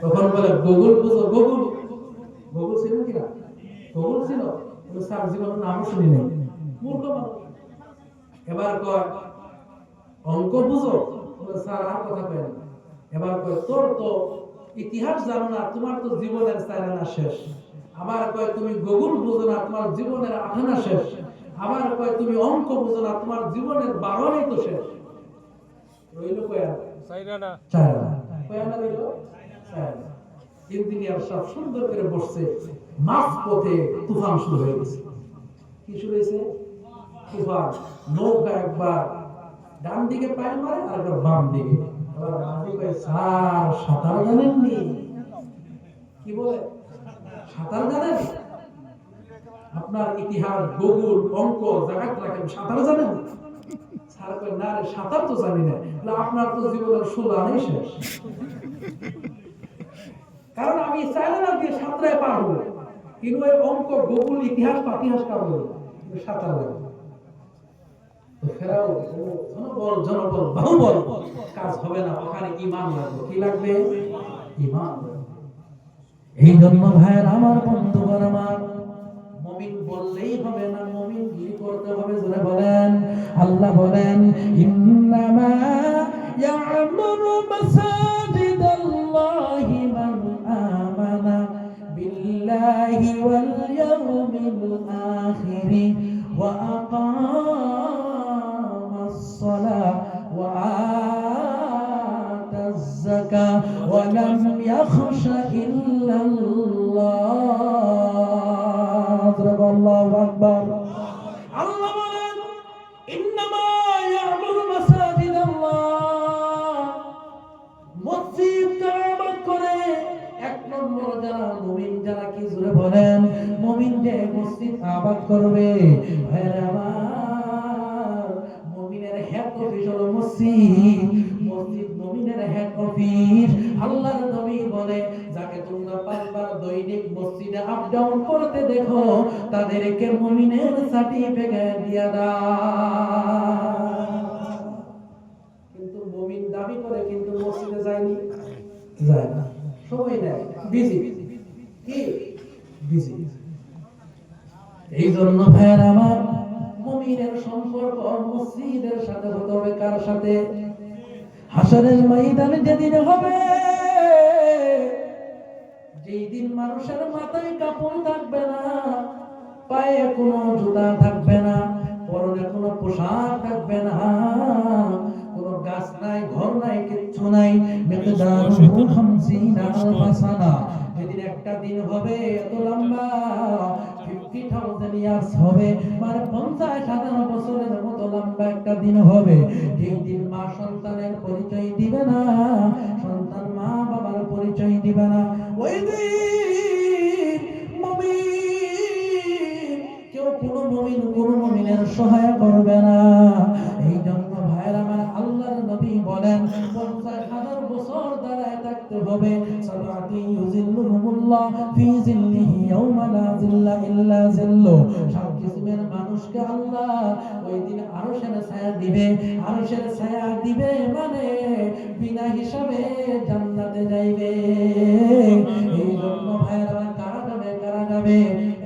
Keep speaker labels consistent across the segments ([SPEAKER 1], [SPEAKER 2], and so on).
[SPEAKER 1] তখন বলে গুগল বুঝো, গুগল গুগল ছিল কিনা, গুগল ছিল, স্যার জীবনের নামও শুনি নাই, মূর্খ মানুষ। এবার কয় অঙ্ক বুঝো, স্যার আর কথা কয় না। এবার কয় তোর তো ইতিহাস জানো না, তোমার তো জীবনের চাইনা শেষ। আবার কয় তুমি গুগল বুঝো না, তোমার জীবনের আঠানা শেষ। আবার কয় তুমি অঙ্ক বুঝো না, তোমার জীবনের 12 তো শেষ। রইল কয় চাইনা, চাইনা কয় না রইল চাইনা। ইঞ্জিনিয়ার সব সুন্দর করে বসছে, মাঝ পথে তুফান শুরু হয়ে গেছে। কি শুরু হয়েছে? তুফান। নৌকা একবার ডান দিকে পায় মারে, আর একবার বাম দিকে। এবার মাঝি কয় স্যার সাঁতার জানেননি? কি বলে সাঁতার জানেন? আপনার ইতিহাস ভূগোল অঙ্ক জায়গা রাখেন, সাঁতার জানেন? স্যার কয় না রে, সাঁতার তো জানি না। আপনার তো জীবনের সুদানেই শেষ। কারণ আমি চাইলে না দিয়ে সাঁতরায় পারবো, কিন্তু ওই অঙ্ক ভূগোল ইতিহাস পাতিহাস পারবো সাঁতার লাগবে। তো ফেরাও জনবল জনবল বাহুবল কাজ হবে না, ওখানে ঈমান লাগবে। কি লাগবে? ঈমান। এই জন্য ভাইয়ের আমার, বন্ধুগণ আমার, মুমিন বললেই হবে না, মুমিন কি করতে হবে জোরে বলেন। আল্লাহ বলেন ইন্নামা ইয়া'মুরু মাসাজিদাল্লাহি মান আমানা বিল্লাহি ওয়াল ইয়াউমিল আখির ওয়া আকামাস সালাহ ওয়া আতাজ যাকাহ ওয়া লাম ইয়াখশা ইল্লাল্লাহ। আল্লাহু আকবার। আল্লাহ বলেন ইন্নামা ইয়া'মুরু মাসাজিদাল্লাহ, মসজিদ কাবা করে এক নম্বর যারা মুমিন, যারা কি জোরে বলেন, মুমিন যে মসজিদ আবাদ করবে। ভাইরা আমার, মুমিনের হেড অফিস হলো মসজিদ। মসজিদ মুমিনের হেড অফিস। আল্লাহর নবী বলে যাকে তোমরা পাঁচবার দৈনিক মসজিদে আপ ডাউন করতে দেখো, তাদেরকে মুমিনের সার্টিফিকেট দিয়া দাও। কিন্তু মুমিন দাবি করে কিন্তু মসজিদে যায়নি, যায় না, সময় নেই, বিজি। কি বিজি? এই জন্য ভাইয়ের আমার, মুমিনের সম্পর্ক মসজিদের সাথে হতে হবে। কার সাথে? হাসরের ময়দানে যেদিন হবে, যেই দিন মানুষের মাথায় কাপড় থাকবে না, পায়ে কোনো জুতা থাকবে না, পরনে কোনো পোশাক থাকবে না, কোনো গাছ নাই, ঘর নাই, কিচ্ছু নাই। মিকদারুহু 50 আলফা সানা। যেদিন একটা দিন হবে এত লম্বা, 50,000 ইয়ার্স হবে, মানে 50,000 বছরের মতো লম্বা একটা দিন হবে। যেই দিন মা সন্তানের পরিচয় দিবে না, সন্তান মা বাবার পরিচয় দিবে না। ওই দিন মুমিন, কেউ কোনো মুমিন কোনো মুমিনের সহায় করবে না। এই জন্য ভাইরা আমার, আল্লাহর নবী বলেন 50,000 বছর দাঁড়ায় থাকতে হবে। সালাতি ইউজিল্লুহুমুল্লাহ ফি জিল্লিহি ইয়াওমা লা জিল্লা ইল্লা জিল্লু। সাত কিসমের মানুষকে আল্লাহ ওই দিন আরশের ছায়া দিবে। আরশের ছায়া দিবে মানে বিনা হিসাবে জান্নাতে যাইবে। এই জন্য ভাইরা, কারা যাবে, কারা যাবে?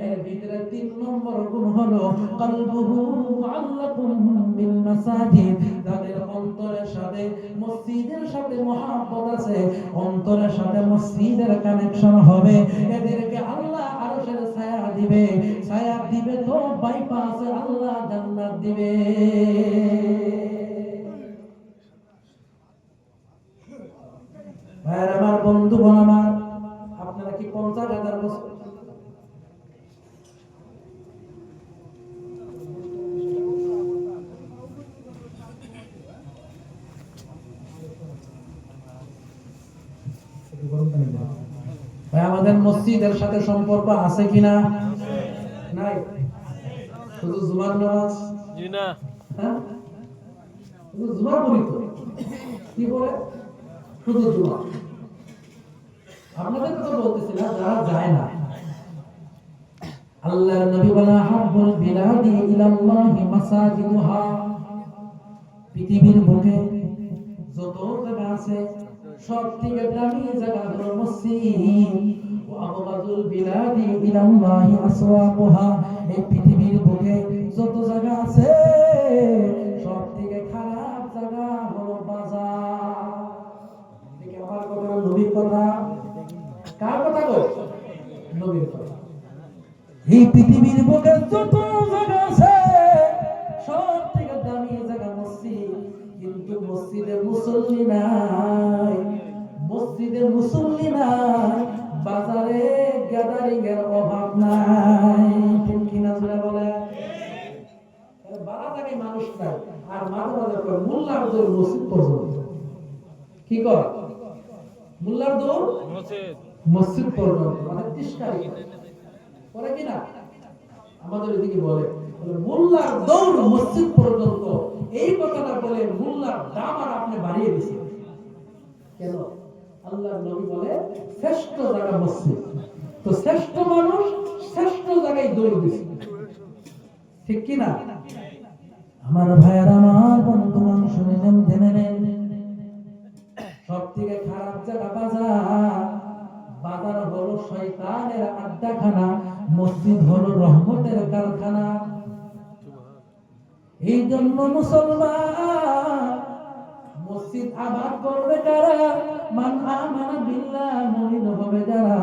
[SPEAKER 1] এর ভিতরে 3 নম্বর গুণ হলো কলবুহু মুআল্লাকুম বিল মাসাজিদ। যাদের অন্তরের সাথে মসজিদের সাথে মহব্বত আছে, অন্তরের সাথে মসজিদের কানেকশন হবে, এদেরকে আল্লাহ আরশের ছায়া দিবে। ছায়া দিবে তো বাইপাসে আল্লাহ জান্নাত দিবে। ভাইরা আমার, বন্ধুগণ আমার, আপনারা কি 50,000 বছর আমাদের মসজিদের সাথে সম্পর্ক আছে কিনা? নাই। শুধু জুমার নামাজ, জি না, হ্যাঁ শুধু জুমা পড়ি তো, কি বলে শুধু জুমা। আপনাদের কথা বলতেছি না, যারা যায় না। আল্লাহর নবী বলেন হাব্বুল বিলাদি ইলাল্লাহি মাসাজিদুহা। পৃথিবীর বুকে যত জায়গা আছে সব থেকে দামি জায়গা হলো মসজিদ। ওয়া আবগাদুল বিলাদি ইলাল্লাহি আসওয়াকুহা, এই পৃথিবীর বুকে যত জায়গা আছে সব থেকে খারাপ জায়গা হলো বাজার। ঠিক আমার কথা না নবীর কথা? কার কথা গো? নবীর কথা। এই পৃথিবীর বুকে যত জায়গা আছে সব থেকে দামি জায়গা মসজিদ, কিন্তু মসজিদে মুসল্লি নাই, মসজিদে মুসল্লি নাই, বাজারে গ্যাদারিং এর অভাব নাই। ঠিক কিনা জোরে বলে? বাড়া জায়গায় মানুষ নাই, আর মাঝে মাঝে করে মোল্লার দৌড় মসজিদ পর্যন্ত। কি কর? মোল্লার দৌড় মসজিদ পর্যন্ত, মানে তিস্কারি করে কিনা আমাদের এদিকে বলে মোল্লার দৌড় মসজিদ পর্যন্ত। এই কথাটা বলে মোল্লার দাম আর আপনি বাড়িয়ে দিয়েছেন কেন? আল্লাহর নবী বলে শ্রেষ্ঠ জায়গা মসজিদ, তো শ্রেষ্ঠ মানুষ শ্রেষ্ঠ জায়গায় দৌড় দিছে। ঠিক কি না? আমার ভাইয়ের, আমার বন্ধুগণ শুনেন, জেনে নেন, সব থেকে খারাপ জায়গা বাজার। বাজার হলো শয়তানের আড্ডাখানা, মসজিদ হলো রহমতের কারখানা। এই জন্য মুসলমান মসজিদ আবাদ করবে কারা? মান আমানা বিল্লাহ, মুমিন হবে যারা,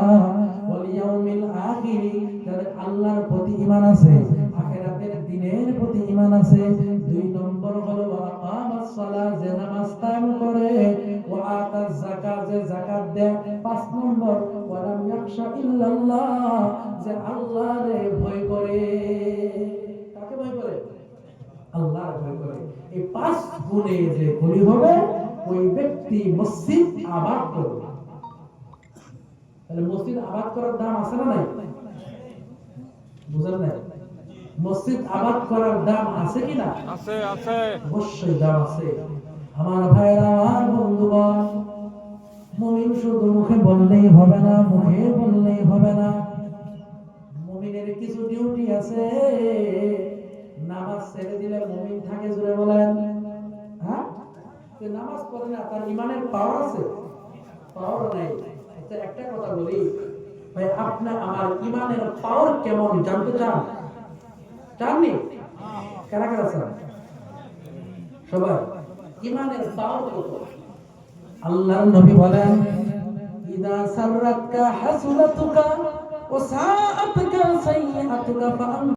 [SPEAKER 1] ওয়াল ইয়াউমিল আখির, যাদের আল্লাহর প্রতি ঈমান আছে, আখিরাতের দিনের প্রতি ঈমান আছে। দুই নম্বর হলো ওয়া আকামাস সালাত, যে নামাজ কায়েম করে, ওয়া আতাজ যাকাত, যে যাকাত দেয়। পাঁচ নম্বর ওয়া লাম ইয়াখশা ইল্লাল্লাহ, যে আল্লাহরে ভয় করে। কাকে ভয় করে? আল্লাহর ভয় করে। এই পাঁচ গুণে যে ধনী হবে ওই ব্যক্তি মসজিদ আবাদ করবে। তাহলে মসজিদ আবাদ করার দাম আছে না নাই? বুঝেন না? মসজিদ আবাদ করার দাম আছে কি না? আছে, আছে, অবশ্যই দাম আছে। আমার ভাইরা, আমার বন্ধুগণ, মুমিন শুধু মুখে বললেই হবে না, মুখে বললেই হবে না, মুমিনের কিছু ডিউটি আছে। নামাজ ছেড়ে দিলে মুমিন থাকে, জোরে বলেন। হ্যাঁ, যে নামাজ পড়ে না তার ঈমানের পাওয়ার আছে? পাওয়ার নাই। আচ্ছা, একটা কথা বলি ভাই, আপনি আমার ঈমানের পাওয়ার কেমন জানতে চান? জাননি? কারা কারা চান? সবাই? ঈমানের পাওয়ার কত? আল্লাহর নবী বলেন, ইদা সাররাতকা হাসনাতুকা ওয়া সাআতুকা সাইয়্যাতুকা